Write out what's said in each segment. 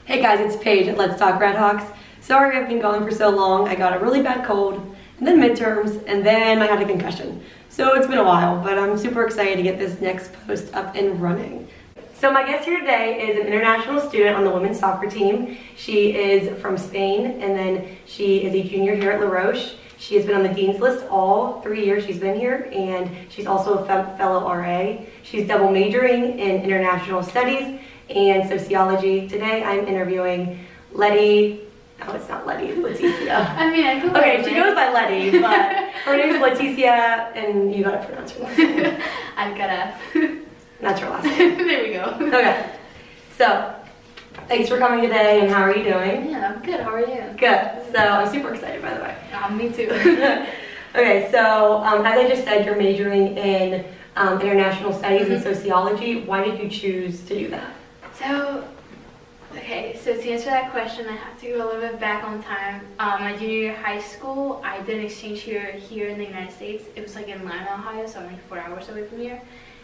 Hey guys, it's Paige at Let's Talk Redhawks. Sorry I've been gone for so long. I got a really bad cold, and then midterms, and then I had a concussion. So it's been a while, but I'm super excited to get this next post up and running. So my guest here today is an international student on the women's soccer team. She is from Spain, and then she is a junior here at Roche. She has been on the Dean's List all 3 years she's been here, and she's also a fellow RA. She's double majoring in international studies and sociology. Today I'm interviewing Letty. Oh, it's not Letty, it's Leticia. I mean, I could. Okay, she goes by Letty, but her name is Leticia, and you gotta pronounce her last name. Alcaraz. That's her last name. There we go. Okay, so thanks for coming today, and how are you doing? Yeah, I'm good. How are you? Good. So I'm super excited, by the way. Me too. Okay, so as I just said, you're majoring in international studies and sociology. Why did you choose to do that? So to answer that question, I have to go a little bit back on time. My junior year of high school, I did an exchange here in the United States. It was like in Lima, Ohio, so I'm like 4 hours away from here.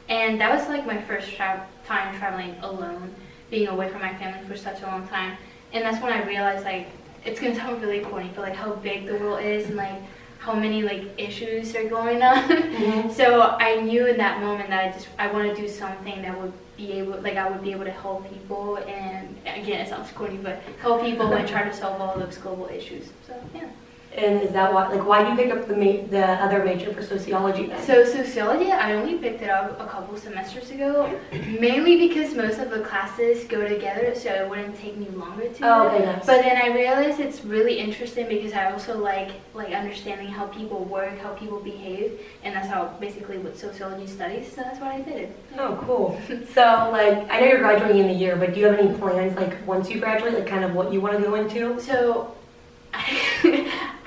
And that was like my first time traveling alone, being away from my family for such a long time. And that's when I realized, like, it's gonna sound really corny, but like how big the world is and like how many like issues are going on. Mm-hmm. So I knew in that moment that I want to do something that would be able, like I would be able to help people, and again it sounds corny, but help people and try to solve all those global issues. So yeah. And is that why did you pick up the other major for sociology then? So sociology, I only picked it up a couple semesters ago, mainly because most of the classes go together, so it wouldn't take me longer to do. Okay, nice. But then I realized it's really interesting because I also like understanding how people work, how people behave, and that's how basically what sociology studies. So that's why I did it. Oh, cool. So like I know you're graduating in the year, but do you have any plans like once you graduate, like kind of what you want to go into? So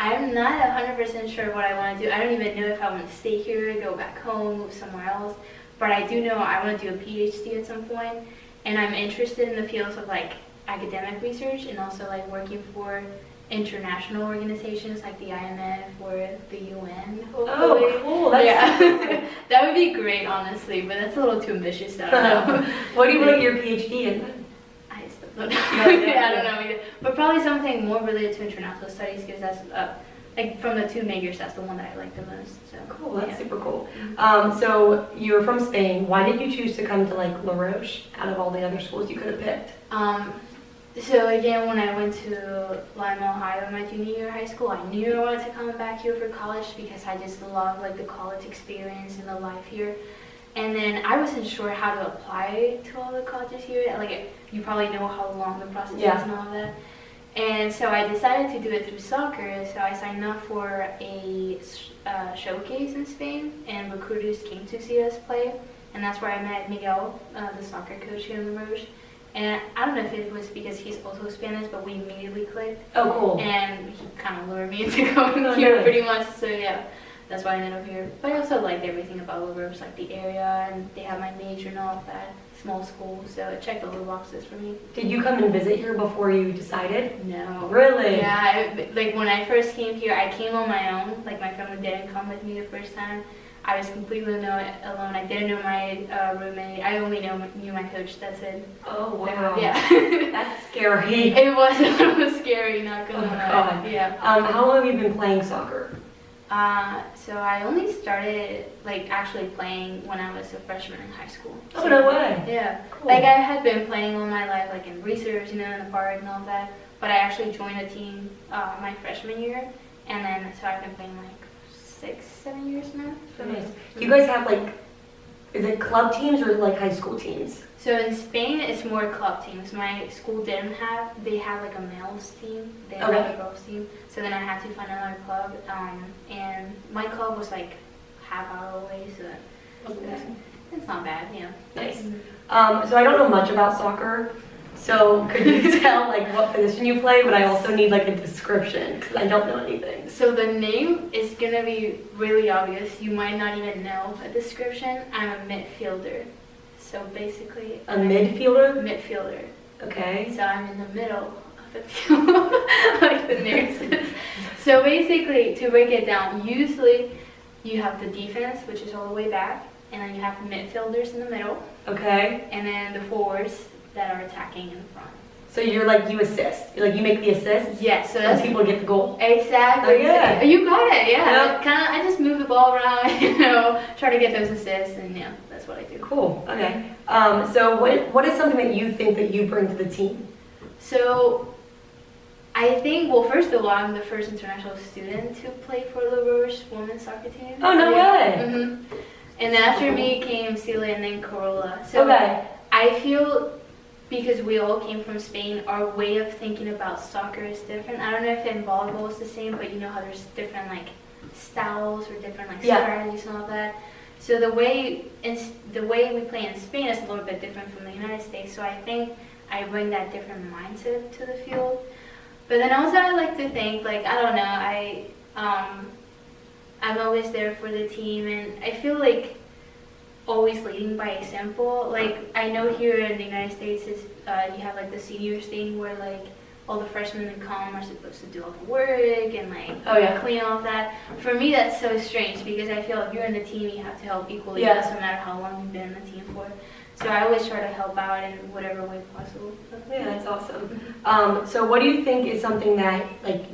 I'm not 100% sure what I want to do. I don't even know if I want to stay here, go back home, move somewhere else. But I do know I want to do a PhD at some point, and I'm interested in the fields of like academic research and also like working for international organizations like the IMF or the UN. Hopefully. Oh, cool. That's that would be great, honestly. But that's a little too ambitious. I don't know. What do you want to get your PhD in then? I don't know either. But probably something more related to international studies, because that's like from the two majors, that's the one that I like the most. So cool, that's super cool. So you're from Spain. Why did you choose to come to like La Roche out of all the other schools you could have picked? So again, when I went to Lima, Ohio, my junior year of high school, I knew I wanted to come back here for college because I just love like the college experience and the life here. And then I wasn't sure how to apply to all the colleges here. Like, you probably know how long the process is and all of that. And so I decided to do it through soccer. So I signed up for a showcase in Spain, and recruiters came to see us play. And that's where I met Miguel, the soccer coach here in Roche. And I don't know if it was because he's also Spanish, but we immediately clicked. Oh, cool. And he kind of lured me into going here pretty much. So yeah. That's why I ended up here. But I also liked everything about La Roche, like the area, and they have my major and all of that. Small school, so it checked all the boxes for me. Did you come and visit here before you decided? No. Really? Yeah, like when I first came here, I came on my own. Like my family didn't come with me the first time. I was completely alone. I didn't know my roommate. I only knew my coach. That's it. Oh wow. Yeah. That's scary. It was a little scary, not gonna lie. God. Yeah. How long have you been playing soccer? So I only started like actually playing when I was a freshman in high school. Oh, no way. Yeah. Cool. Like I had been playing all my life, like in research, in the park and all that. But I actually joined a team my freshman year, and then so I've been playing like 6-7 years now. So nice. Do you guys have like, is it club teams or like high school teams? So in Spain, it's more club teams. My school didn't have, they had like a males team, they had a girls team. So then I had to find another club, and my club was like half hour away, so it's not bad, yeah. Nice. So I don't know much about soccer, so could you tell like what position you play, but I also need like a description because I don't know anything. So the name is gonna be really obvious. You might not even know a description. I'm a midfielder. So basically... A midfielder? Midfielder. Okay. So I'm in the middle of the field, like the name says. So basically, to break it down, usually you have the defense, which is all the way back, and then you have the midfielders in the middle. Okay. And then the forwards that are attacking in the front. So you're like, you assist. You're like, you make the assists? Yeah, so And that's people get the goal? exactly. Oh, yeah. You got it, yeah. Yep. Kind of, I just move the ball around, try to get those assists, and yeah, that's what I do. Cool, okay. So what is something that you think that you bring to the team? So, I think, well, first of all, I'm the first international student to play for the Roche women's soccer team. Oh, no way! Mm-hmm. And then after me came Sila and then Corolla. So Okay. I feel because we all came from Spain, our way of thinking about soccer is different. I don't know if in volleyball it's the same, but you know how there's different like styles or different like strategies and all that. So the way we play in Spain is a little bit different from the United States. So I think I bring that different mindset to the field. But then also I like to think like I don't know I'm always there for the team, and I feel like always leading by example. Like I know here in the United States is you have like the seniors thing where like all the freshmen that come are supposed to do all the work and like clean all of that. For me that's so strange because I feel if you're in the team you have to help equally. It doesn't matter how long you've been in the team for. So I always try to help out in whatever way possible. Yeah, that's awesome. So what do you think is something that like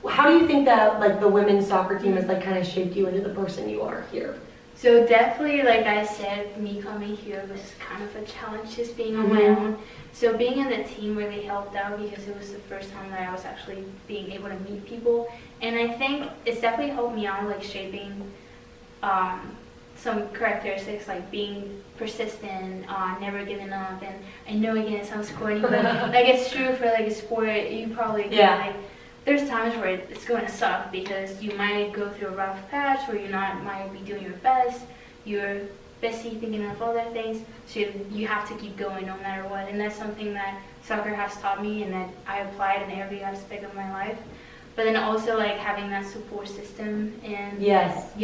how do you think that like the women's soccer team has like kind of shaped you into the person you are here? So definitely, like I said, me coming here was kind of a challenge just being on my own. So being in the team really helped out because it was the first time that I was actually being able to meet people. And I think it's definitely helped me out like shaping some characteristics like being persistent, never giving up. And I know again it sounds corny, but like it's true for like a sport. You probably can, like there's times where it's going to suck because you might go through a rough patch where might be doing your best. You're busy thinking of other things, so you have to keep going no matter what. And that's something that soccer has taught me and that I applied in every aspect of my life. But then also like having that support system and that's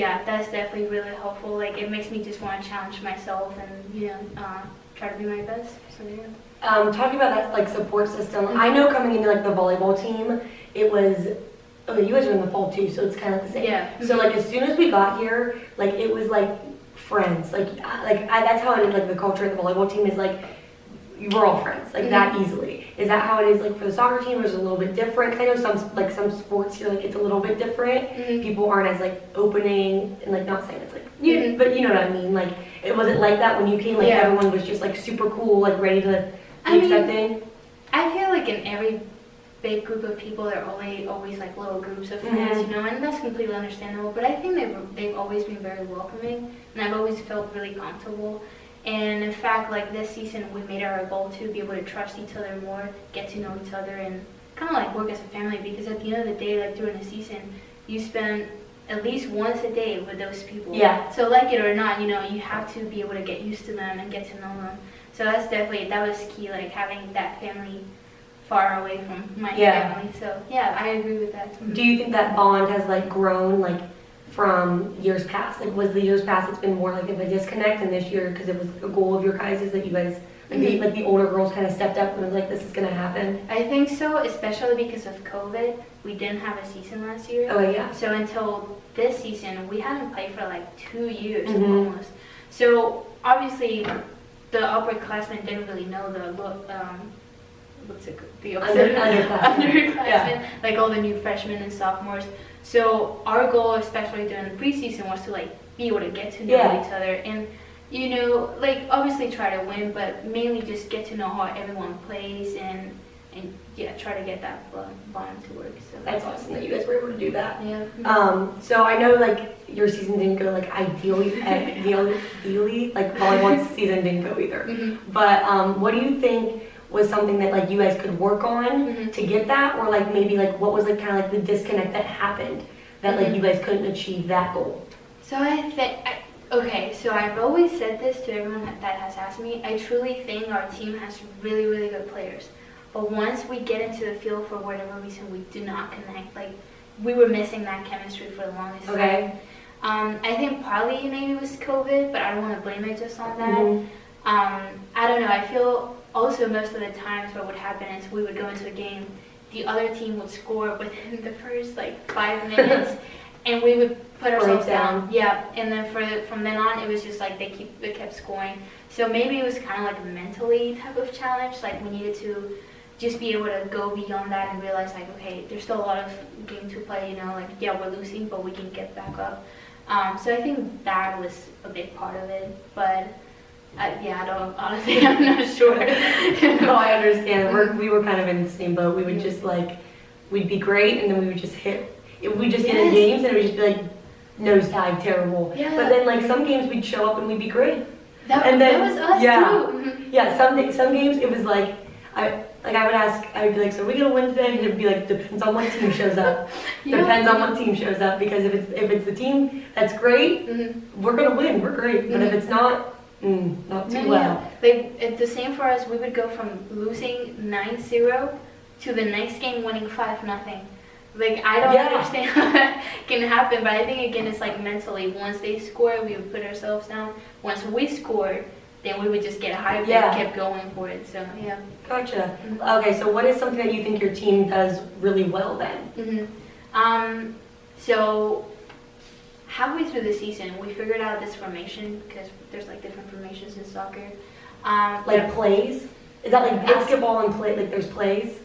definitely really helpful. Like it makes me just want to challenge myself and try to be my best. So yeah. Talking about that like support system, I know coming into like the volleyball team, it was you guys are in the fall too, so it's kind of the same. Yeah. So like as soon as we got here, like it was like friends. That's how it is. Like the culture of the volleyball team is like we're all friends, like that easily. Is that how it is like for the soccer team, or is it a little bit different? 'Cause I know some sports here like it's a little bit different. People aren't as like opening and like not saying it's like but you know what I mean. Like it wasn't like that when you came. Like everyone was just like super cool, like ready to be accepting. I feel like in every big group of people there are always like little groups of friends, and that's completely understandable. But I think they've always been very welcoming, and I've always felt really comfortable. And in fact, like this season, we made it our goal to be able to trust each other more, get to know each other, and kind of like work as a family. Because at the end of the day, like during the season, you spend at least once a day with those people. Yeah. So like it or not, you have to be able to get used to them and get to know them. So that was key, like having that family far away from my family. So yeah, I agree with that. Do you think that bond has like grown like from years past? Like was the years past it's been more like of a disconnect, and this year because it was a goal of your guys is that you guys like the older girls kind of stepped up and was like this is gonna happen? I think so, especially because of COVID. We didn't have a season last year. Oh yeah. So until this season, we hadn't played for like 2 years almost. So obviously the upperclassmen didn't really know the opposite underclassmen, like all the new freshmen and sophomores. So our goal, especially during the preseason, was to like be able to get to know each other and like obviously try to win, but mainly just get to know how everyone plays and try to get that bond to work. So that's awesome that you guys were able to do that. Yeah. So I know like your season didn't go like ideally, like volleyball season didn't go either. But what do you think was something that like you guys could work on to get that, or like maybe like what was like kind of like the disconnect that happened that like you guys couldn't achieve that goal? So I think so I've always said this to everyone that has asked me. I truly think our team has really, really good players. But once we get into the field, for whatever reason, we do not connect. Like, we were missing that chemistry for the longest time. I think partly maybe it was COVID, but I don't want to blame it just on that. I don't know. I feel also most of the times what would happen is we would go into a game, the other team would score within the first, 5 minutes, and we would put ourselves down. Yeah, and then from then on, it was just like they kept scoring. So maybe it was kind of like a mentally type of challenge. Like we needed to just be able to go beyond that and realize like, okay, there's still a lot of game to play, you know, like, yeah, we're losing, but we can get back up. So I think that was a big part of it, but yeah, I don't, honestly, I'm not sure. No, I understand. We were kind of in the same boat. We would just like, we'd be great, and then we would just hit, we'd just get in games, and it would just be like, nosedive, terrible. Yeah. But then like some games we'd show up and we'd be great. That was us too. Yeah, some games it was like, I would ask, I would be like, so are we gonna win today? And it'd be like, depends on what team shows up. Depends on what team shows up, because if it's the team that's great, we're gonna win. We're great. But if it's not, not too well. Like the same for us. We would go from losing 9-0 to the next game winning 5-0. Like I don't understand how that can happen, but I think again it's like mentally. Once they score, we would put ourselves down. Once we score, then we would just get hyped and kept going for it. So yeah. Gotcha. Okay, so what is something that you think your team does really well then? So halfway through the season, we figured out this formation, because there's like different formations in soccer. Like plays? Is that like basketball and play? Like there's plays?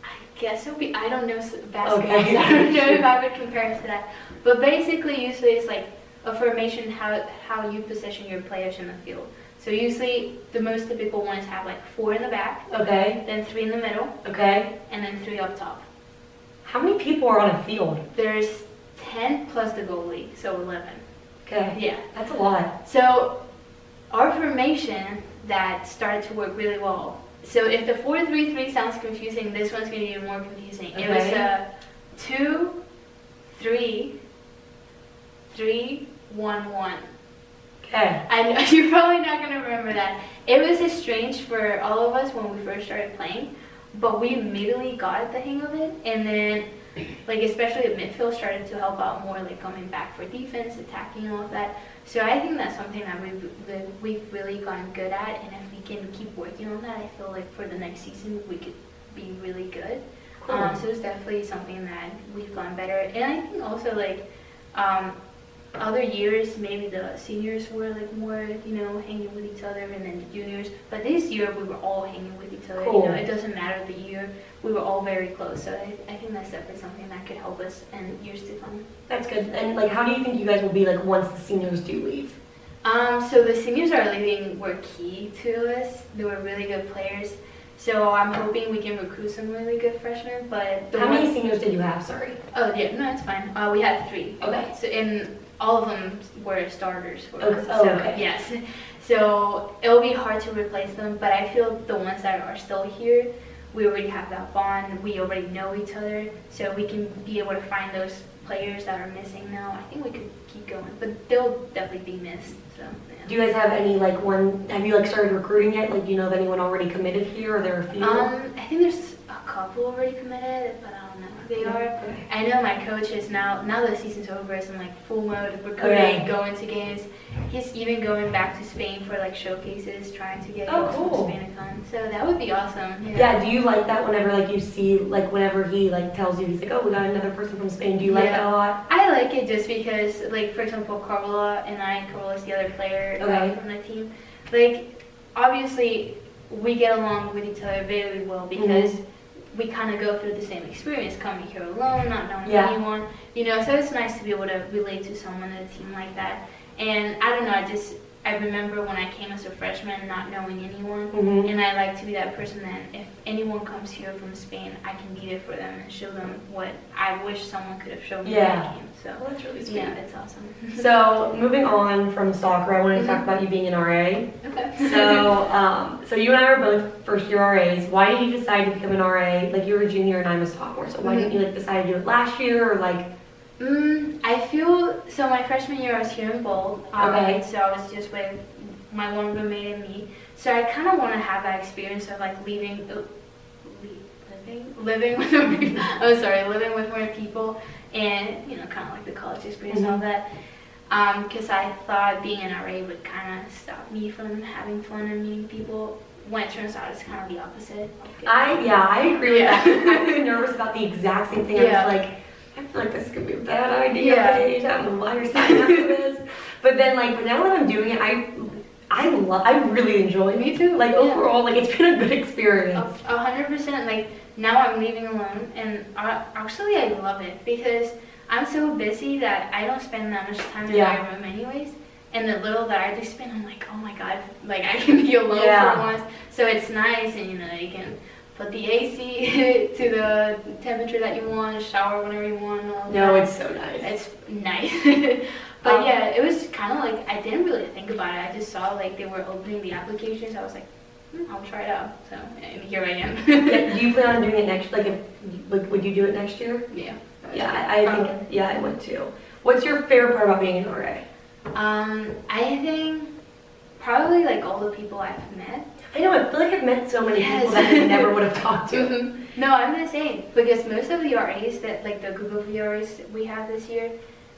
I guess it would be. I don't know basketball. Okay. So I don't know if I would compare it to that. But basically, usually it's like a formation, how you position your players in the field. So usually the most typical one is have like 4 in the back, then 3 in the middle, and then 3 up top. How many people are on a field? There's 10 plus the goalie, so 11. Okay. Yeah. That's a lot. So our formation that started to work really well. So if the 4-3-3 sounds confusing, this one's going to be more confusing. It was 2-3-3-1-1. Okay. I know you're probably not going to remember that. It was strange for all of us when we first started playing, but we immediately got the hang of it, and then like especially the midfield started to help out more, like coming back for defense, attacking, all of that. So I think that's something that we've really gotten good at, and if we can keep working on that, I feel like for the next season we could be really good. Cool. So it's definitely something that we've gotten better at. And I think also like other years maybe the seniors were like more, you know, hanging with each other, and then the juniors, but this year we were all hanging with each other. Cool. You know, it doesn't matter the year, we were all very close. So I think that's definitely something that could help us in years to come. That's good. And like, how do you think you guys will be like once the seniors do leave? So the seniors are leaving were key to us. They were really good players. So I'm hoping we can recruit some really good freshmen. But how many seniors did you have? Sorry. Oh yeah, no, it's fine. We had 3. Okay. So all of them were starters for us. Okay. Yes. So it'll be hard to replace them, but I feel the ones that are still here, we already have that bond. We already know each other, so we can be able to find those players that are missing now. I think we could keep going, but they'll definitely be missed. So. Yeah. Do you guys have any like have you like started recruiting yet? Like, do you know of anyone already committed here, or there are a few? I think there's a couple already committed, but I don't know who they are. Okay. I know my coach is now the season's over, is in like full mode of recruiting, going to games. He's even going back to Spain for like showcases, trying to get girls from Spain to come. So that would be awesome. Yeah. Do you like that whenever like you see like whenever he like tells you he's like, oh, we got another person from Spain? Do you like that a lot? I like it just because like, for example, Carla is the other player from the team. Like obviously we get along with each other very well because we kind of go through the same experience, coming here alone, not knowing anyone, you know, so it's nice to be able to relate to someone in a team like that. And I don't know, I remember when I came as a freshman not knowing anyone, and I like to be that person that if anyone comes here from Spain, I can be there for them and show them what I wish someone could have shown me when I came. So well, that's really sweet. Yeah, it's awesome. So moving on from soccer, I wanted to talk about you being an RA. Okay. So you and I are both first-year RAs. Why did you decide to become an RA? Like, you were a junior and I'm a sophomore, so why didn't you like decide to do it last year, or like? I feel, so my freshman year I was here in Bold, so I was just with my one roommate and me, so I kind of want to have that experience of like living with more people, and you know, kind of like the college experience and all that, because I thought being an RA would kind of stop me from having fun and meeting people. When it turns out it's kind of the opposite. I agree with that. I was nervous about the exact same thing. I was like, I feel like this is going to be a bad idea, Paige. I don't know why you're signing up for this. But then, like, now that I'm doing it, I I really enjoy it. Me too. Like Yeah. overall, like it's been a good experience. 100%. Like now I'm leaving alone, and actually I love it because I'm so busy that I don't spend that much time in my room anyways. And the little that I do spend, I'm like, oh my god, like I can be alone for once. So it's nice, and you know, you can put the AC to the temperature that you want, shower whenever you want. And all that. It's so nice. It's nice. But yeah, it was kind of like, I didn't really think about it. I just saw like they were opening the applications. I was like, I'll try it out. So, and here I am. Yeah, do you plan on doing it next? Would you do it next year? Yeah. Yeah, I think. Yeah, I would too. What's your favorite part about being an RA? I think probably like all the people I've met. I know. I feel like I've met so many people that I never would have talked to. Mm-hmm. No, I'm the same because most of the RAs that like the group of RAs we have this year,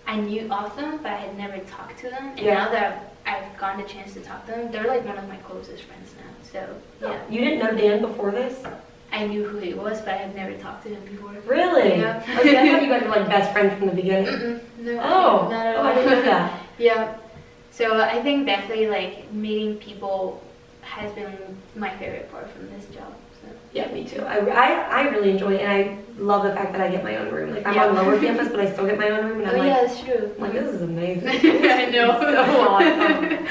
I knew of them, but I had never talked to them. And now that I've gotten a chance to talk to them, they're like one of my closest friends now. So, yeah. You didn't know Dan before this? I knew who he was, but I had never talked to him before. Really? Yeah. Okay, I thought you guys were like best friends from the beginning. No, not at all. I didn't know that. Yeah. So I think definitely like meeting people has been my favorite part from this job. So. Yeah, me too. I really enjoy it, and I love the fact that I get my own room. Like I'm on lower campus, but I still get my own room, and I'm like, that's true. I'm like, this is amazing. I know. So awesome.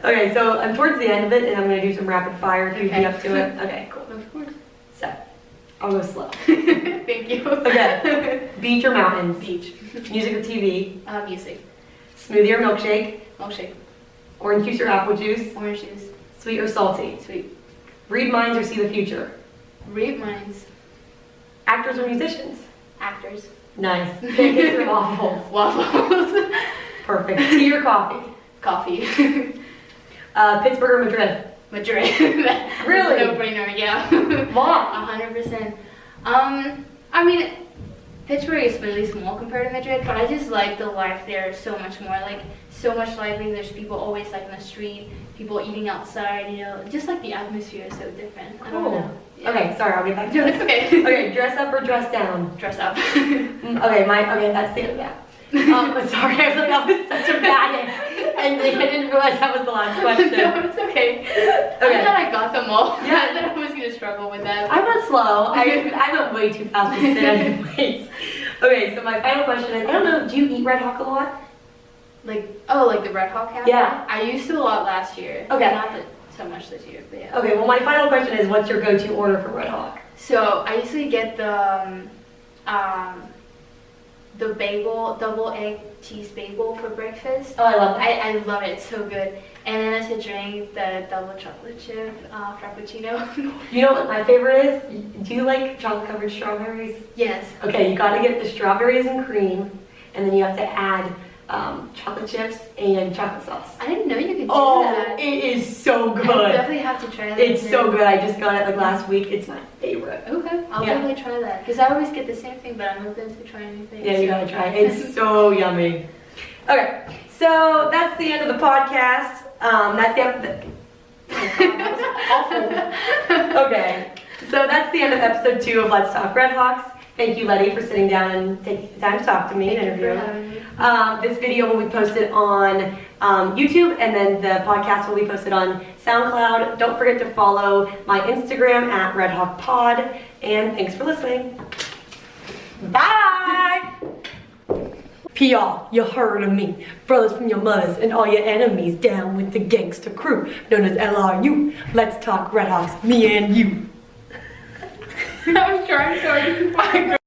Okay, so I'm towards the end of it, and I'm gonna do some rapid fire if you'd be up to it. Okay, cool. Of course. So I'll go slow. Thank you. Okay. Beach or mountains? Beach. Music or TV? Music. Smoothie or milkshake? Milkshake. Orange juice or apple juice? Orange juice. Sweet or salty? Sweet. Read minds or see the future? Read minds. Actors or musicians? Actors. Nice. Pancakes or waffles? Waffles. Perfect. Tea or coffee? Coffee. Pittsburgh or Madrid? Madrid. Really? No-brainer, yeah. Why? 100%. I mean, Pittsburgh is really small compared to Madrid, but I just like the life there so much more. Like, so much lively. There's people always like in the street, people eating outside, you know. Just like the atmosphere is so different. I don't know. Yeah. Okay, sorry, I'll get back to No, it. it's okay. Okay, dress up or dress down? Dress up. Okay, that's the end of that. Sorry, I was like, that was such a bad and I didn't realize that was the last question. No, it's okay. I thought I got them all. Yeah. I thought I was going to struggle with that. I went slow. I went way too fast with it anyways. Okay, so my final question is, I don't know, do you eat Redhawk a lot? Like the Redhawk cafe? Yeah. I used to a lot last year. Okay. Not so much this year, but yeah. Okay, well my final question is, what's your go-to order for Redhawk? So I usually get the bagel, double egg cheese bagel for breakfast. Oh, I love that. I love it. It's so good. And then as a drink, the double chocolate chip frappuccino. You know what my favorite is? Do you like chocolate-covered strawberries? Yes. Okay, you gotta get the strawberries and cream, and then you have to add chocolate chips and chocolate sauce. I didn't know you could do Oh, that. it is so good. I definitely have to try that. It's too. so good. I just got it like last week. It's my favorite. Okay, I'll definitely try that. Because I always get the same thing, but I'm open to try anything. Yeah, you gotta try it. It's so yummy. Okay, so that's the end of the podcast. That's the end. That was awful. Okay, so that's the end of episode 2 of Let's Talk Redhawks. Thank you, Letty, for sitting down and taking the time to talk to me and interview. This video will be posted on YouTube, and then the podcast will be posted on SoundCloud. Don't forget to follow my Instagram at RedhawkPod, and thanks for listening. Bye! PR, you heard of me. Brothers from your mothers and all your enemies down with the gangster crew known as LRU. Let's talk Redhawks, me and you. I was trying to